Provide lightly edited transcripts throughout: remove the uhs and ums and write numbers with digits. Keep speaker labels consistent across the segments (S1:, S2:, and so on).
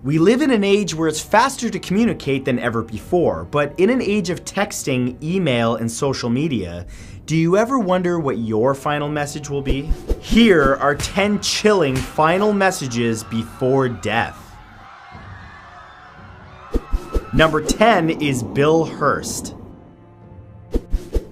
S1: We live in an age where it's faster to communicate than ever before, but in an age of texting, email, and social media, do you ever wonder what your final message will be? Here are 10 chilling final messages before death. Number 10 is Bill Hearst.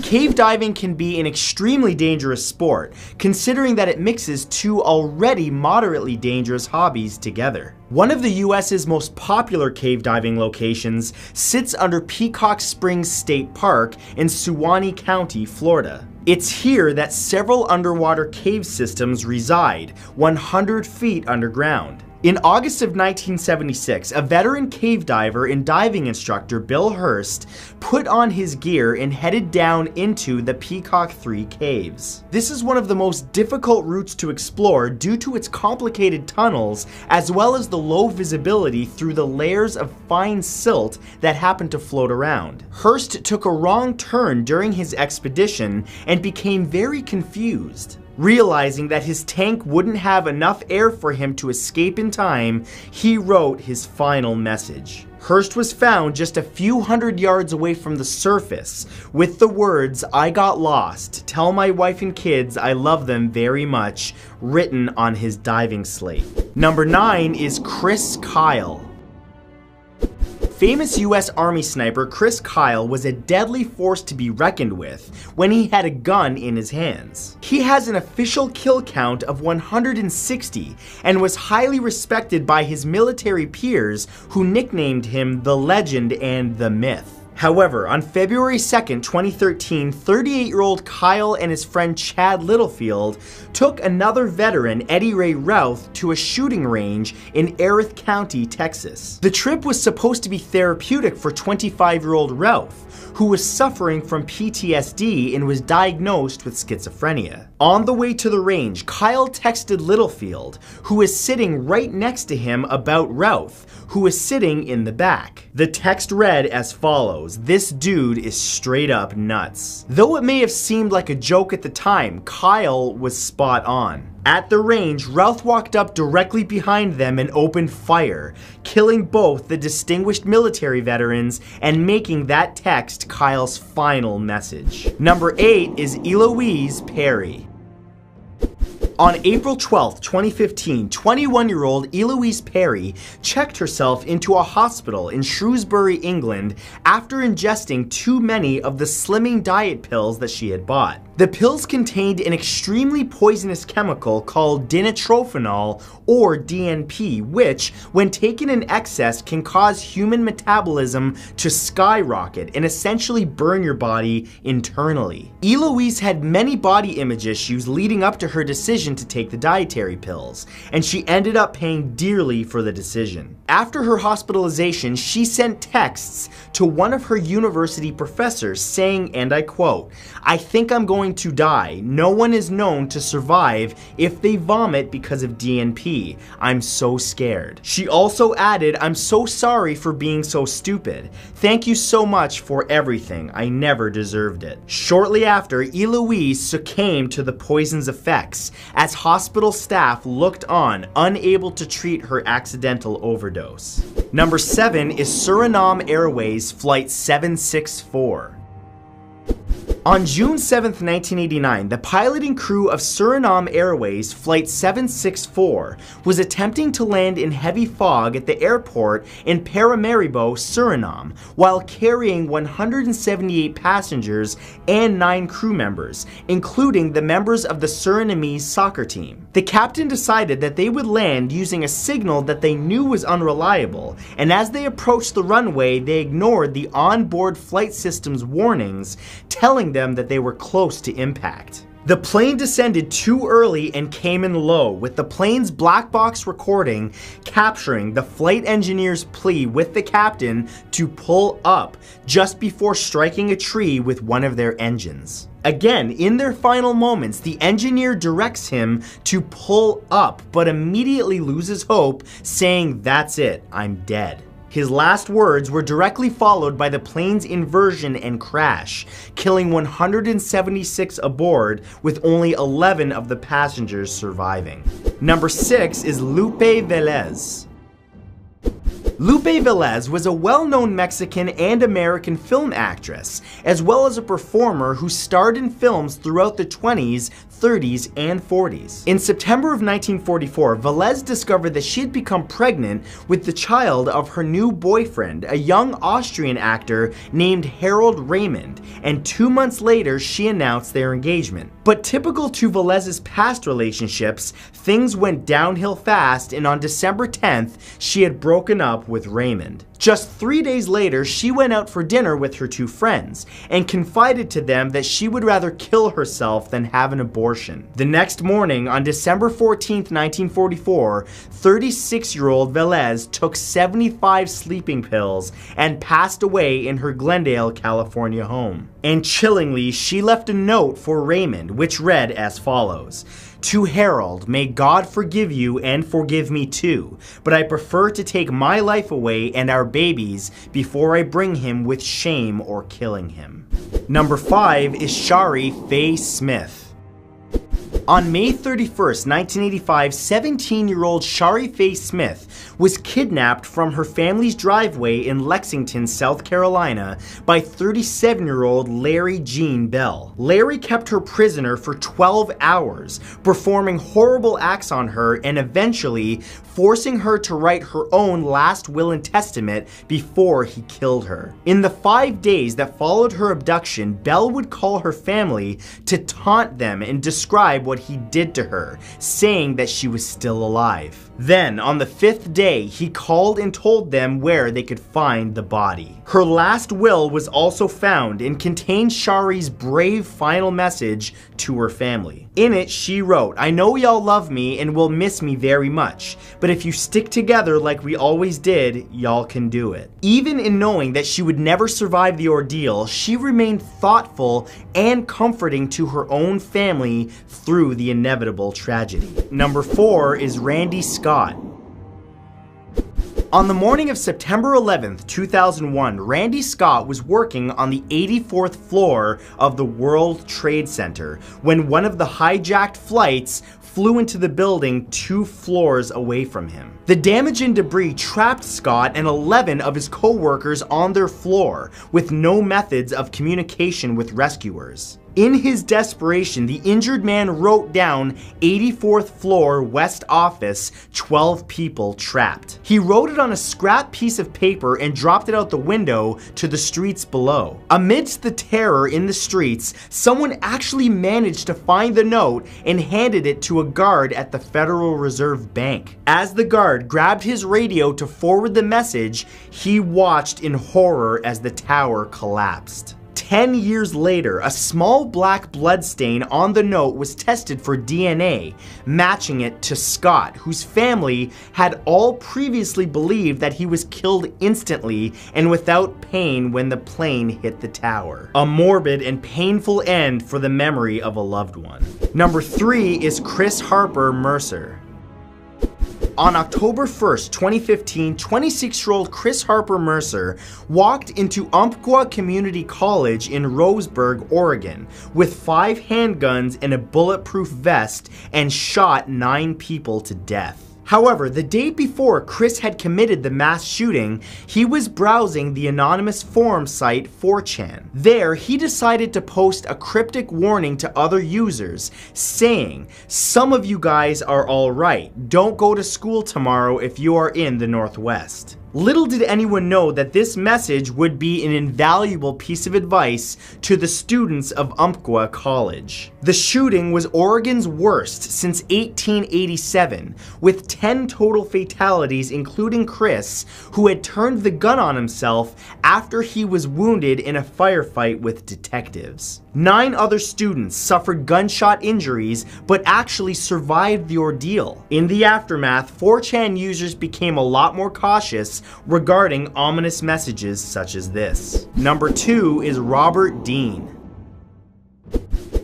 S1: Cave diving can be an extremely dangerous sport, considering that it mixes two already moderately dangerous hobbies together. One of the US's most popular cave diving locations sits under Peacock Springs State Park in Suwannee County, Florida. It's here that several underwater cave systems reside, 100 feet underground. In August of 1976, a veteran cave diver and diving instructor, Bill Hearst, put on his gear and headed down into the Peacock 3 caves. This is one of the most difficult routes to explore due to its complicated tunnels, as well as the low visibility through the layers of fine silt that happen to float around. Hearst took a wrong turn during his expedition and became very confused. Realizing that his tank wouldn't have enough air for him to escape in time, he wrote his final message. Hearst was found just a few hundred yards away from the surface with the words, "I got lost. Tell my wife and kids I love them very much," written on his diving slate. Number 9 is Chris Kyle. Famous US Army sniper Chris Kyle was a deadly force to be reckoned with when he had a gun in his hands. He has an official kill count of 160 and was highly respected by his military peers who nicknamed him the Legend and the Myth. However, on February 2nd, 2013, 38-year-old Kyle and his friend Chad Littlefield took another veteran, Eddie Ray Routh, to a shooting range in Erath County, Texas. The trip was supposed to be therapeutic for 25-year-old Routh, who was suffering from PTSD and was diagnosed with schizophrenia. On the way to the range, Kyle texted Littlefield, who was sitting right next to him, about Routh, who was sitting in the back. The text read as follows: "This dude is straight up nuts." Though it may have seemed like a joke at the time, Kyle was spot on. At the range, Routh walked up directly behind them and opened fire, killing both the distinguished military veterans and making that text Kyle's final message. Number 8 is Eloise Perry. On April 12, 2015, 21-year-old Eloise Perry checked herself into a hospital in Shrewsbury, England after ingesting too many of the slimming diet pills that she had bought. The pills contained an extremely poisonous chemical called dinitrophenol, or DNP, which, when taken in excess, can cause human metabolism to skyrocket and essentially burn your body internally. Eloise had many body image issues leading up to her decision to take the dietary pills, and she ended up paying dearly for the decision. After her hospitalization, she sent texts to one of her university professors saying, and I quote, "I think I'm going to die. No one is known to survive if they vomit because of DNP. I'm so scared." She also added, "I'm so sorry for being so stupid. Thank you so much for everything. I never deserved it." Shortly after, Eloise succumbed to the poison's effects as hospital staff looked on, unable to treat her accidental overdose. Number 7 is Suriname Airways Flight 764. On June 7, 1989, the piloting crew of Suriname Airways Flight 764 was attempting to land in heavy fog at the airport in Paramaribo, Suriname, while carrying 178 passengers and 9 crew members, including the members of the Surinamese soccer team. The captain decided that they would land using a signal that they knew was unreliable, and as they approached the runway, they ignored the onboard flight system's warnings, telling them that they were close to impact. The plane descended too early and came in low, with the plane's black box recording capturing the flight engineer's plea with the captain to pull up just before striking a tree with one of their engines. Again, in their final moments, the engineer directs him to pull up, but immediately loses hope, saying, "That's it, I'm dead." His last words were directly followed by the plane's inversion and crash, killing 176 aboard, with only 11 of the passengers surviving. Number 6 is Lupe Velez. Lupe Velez was a well-known Mexican and American film actress, as well as a performer who starred in films throughout the 20s, 30s, and 40s. In September of 1944, Velez discovered that she had become pregnant with the child of her new boyfriend, a young Austrian actor named Harold Raymond, and 2 months later she announced their engagement. But typical to Velez's past relationships, things went downhill fast, and on December 10th, she had broken up with Raymond. Just 3 days later, she went out for dinner with her two friends and confided to them that she would rather kill herself than have an abortion. The next morning, on December 14th, 1944, 36-year-old Velez took 75 sleeping pills and passed away in her Glendale, California home. And chillingly, she left a note for Raymond, which read as follows: "To Harold, may God forgive you and forgive me too, but I prefer to take my life away and our babies before I bring him with shame or killing him." Number 5 is Shari Faye Smith. On May 31st, 1985, 17-year-old Shari Faye Smith was kidnapped from her family's driveway in Lexington, South Carolina by 37-year-old Larry Gene Bell. Larry kept her prisoner for 12 hours, performing horrible acts on her and eventually forcing her to write her own last will and testament before he killed her. In the 5 days that followed her abduction, Bell would call her family to taunt them and describe what he did to her, saying that she was still alive. Then, on the 5th day, he called and told them where they could find the body. Her last will was also found and contained Shari's brave final message to her family. In it, she wrote, "I know y'all love me and will miss me very much, but if you stick together like we always did, y'all can do it." Even in knowing that she would never survive the ordeal, she remained thoughtful and comforting to her own family through the inevitable tragedy. Number 4 is Randy Scott. On the morning of September 11th, 2001, Randy Scott was working on the 84th floor of the World Trade Center when one of the hijacked flights flew into the building 2 floors away from him. The damage and debris trapped Scott and 11 of his co-workers on their floor with no methods of communication with rescuers. In his desperation, the injured man wrote down 84th floor West office, 12 people trapped. He wrote it on a scrap piece of paper and dropped it out the window to the streets below. Amidst the terror in the streets, someone actually managed to find the note and handed it to a guard at the Federal Reserve Bank. As the guard grabbed his radio to forward the message, he watched in horror as the tower collapsed. 10 years later, a small black bloodstain on the note was tested for DNA, matching it to Scott, whose family had all previously believed that he was killed instantly and without pain when the plane hit the tower. A morbid and painful end for the memory of a loved one. Number 3 is Chris Harper Mercer. On October 1st, 2015, 26-year-old Chris Harper Mercer walked into Umpqua Community College in Roseburg, Oregon, with 5 handguns and a bulletproof vest and shot 9 people to death. However, the day before Chris had committed the mass shooting, he was browsing the anonymous forum site 4chan. There, he decided to post a cryptic warning to other users, saying, "Some of you guys are alright. Don't go to school tomorrow if you are in the Northwest." Little did anyone know that this message would be an invaluable piece of advice to the students of Umpqua College. The shooting was Oregon's worst since 1887, with 10 total fatalities, including Chris, who had turned the gun on himself after he was wounded in a firefight with detectives. 9 other students suffered gunshot injuries but actually survived the ordeal. In the aftermath, 4chan users became a lot more cautious regarding ominous messages such as this. Number 2 is Robert Dean.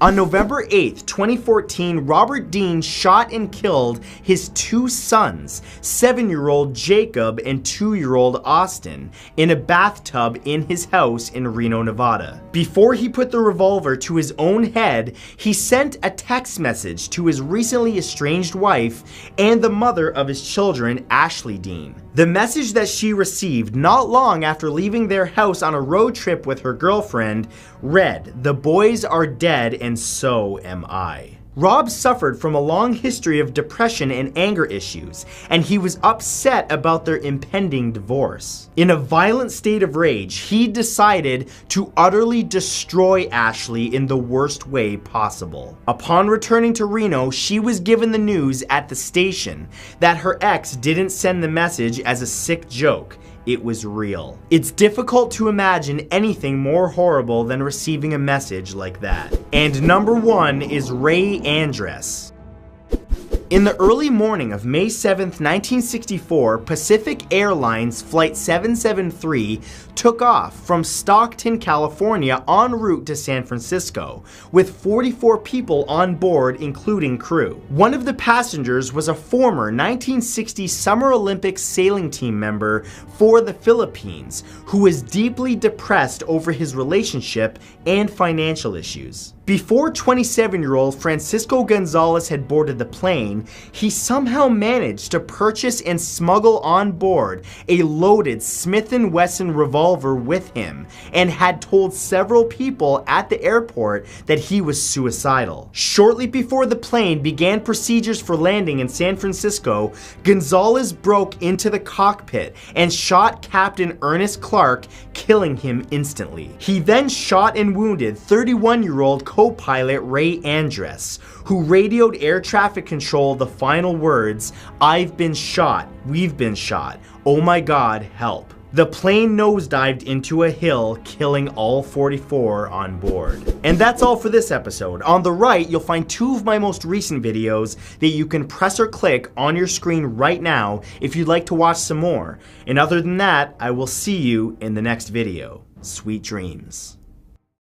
S1: On November 8th, 2014, Robert Dean shot and killed his 2 sons, 7-year-old Jacob and 2-year-old Austin, in a bathtub in his house in Reno, Nevada. Before he put the revolver to his own head, he sent a text message to his recently estranged wife and the mother of his children, Ashley Dean. The message that she received not long after leaving their house on a road trip with her girlfriend read, "The boys are dead and so am I." Rob suffered from a long history of depression and anger issues, and he was upset about their impending divorce. In a violent state of rage, he decided to utterly destroy Ashley in the worst way possible. Upon returning to Reno, she was given the news at the station that her ex didn't send the message as a sick joke. It was real. It's difficult to imagine anything more horrible than receiving a message like that. And number 1 is Ray Andress. In the early morning of May 7th, 1964, Pacific Airlines Flight 773 took off from Stockton, California en route to San Francisco, with 44 people on board, including crew. One of the passengers was a former 1960 Summer Olympics sailing team member for the Philippines, who was deeply depressed over his relationship and financial issues. Before 27-year-old Francisco Gonzalez had boarded the plane, he somehow managed to purchase and smuggle on board a loaded Smith & Wesson revolver with him, and had told several people at the airport that he was suicidal. Shortly before the plane began procedures for landing in San Francisco, Gonzalez broke into the cockpit and shot Captain Ernest Clark, killing him instantly. He then shot and wounded 31-year-old co-pilot Ray Andress, who radioed air traffic control the final words, "I've been shot, we've been shot, oh my God, help." The plane nosedived into a hill, killing all 44 on board. And that's all for this episode. On the right, you'll find 2 of my most recent videos that you can press or click on your screen right now if you'd like to watch some more. And other than that, I will see you in the next video. Sweet dreams.